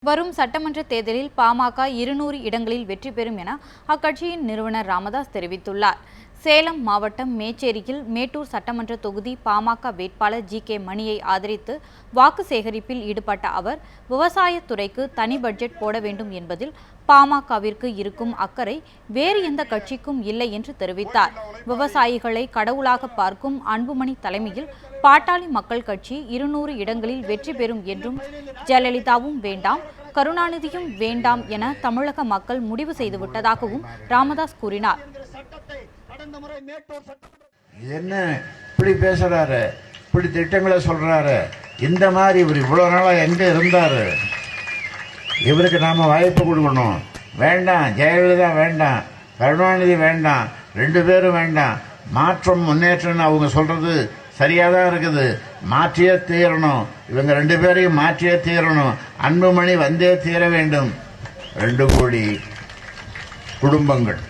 வரும் சட்டமன்ற தேர்தலில் பாமக 200 இடங்களில் வெற்றி பெறும் என அக்கட்சியின் நிறுவனர் ராமதாஸ் தெரிவித்துள்ளார். சேலம் மாவட்டம் மேச்சேரியில் மேட்டூர் சட்டமன்ற தொகுதி பாமக வேட்பாளர் ஜி.கே. மணியை ஆதரித்து வாக்கு சேகரிப்பில் ஈடுபட்ட அவர், விவசாயத்துறைக்கு தனி பட்ஜெட் போட வேண்டும் என்பதில் பாமகவிற்கு இருக்கும் அக்கறை வேறு எந்த கட்சிக்கும் இல்லை என்று தெரிவித்தார். விவசாயிகளை கடவுளாக பார்க்கும் அன்புமணி தலைமையில் பாட்டாளி மக்கள் கட்சி 200 இடங்களில் வெற்றி பெறும் என்றும், ஜெயலலிதாவும் வேண்டாம், கருணாநிதியும் வேண்டாம் என தமிழக மக்கள் முடிவு செய்துவிட்டதாகவும் ராமதாஸ் கூறினார். என்ன இப்படி பேசுறாரு, இப்படி திட்டங்களை சொல்றாரு, இந்த மாதிரி இவர் இவ்வளவு நாளா எங்க இருந்தாரு? இவருக்கு நாம வாய்ப்பு கொடுக்கணும். வேண்டாம், ஜெயலலிதா வேண்டாம், கருணாநிதி வேண்டாம், 2 பேரும் வேண்டாம், மாற்றம் முன்னேற்றம் அவங்க சொல்றது சரியாதான் இருக்குது. மாற்றியே தீரணும், இவங்க 2 பேரையும் மாற்றியே தீரணும். அன்புமணி வந்தே தீர வேண்டும். 2 கோடி குடும்பங்கள்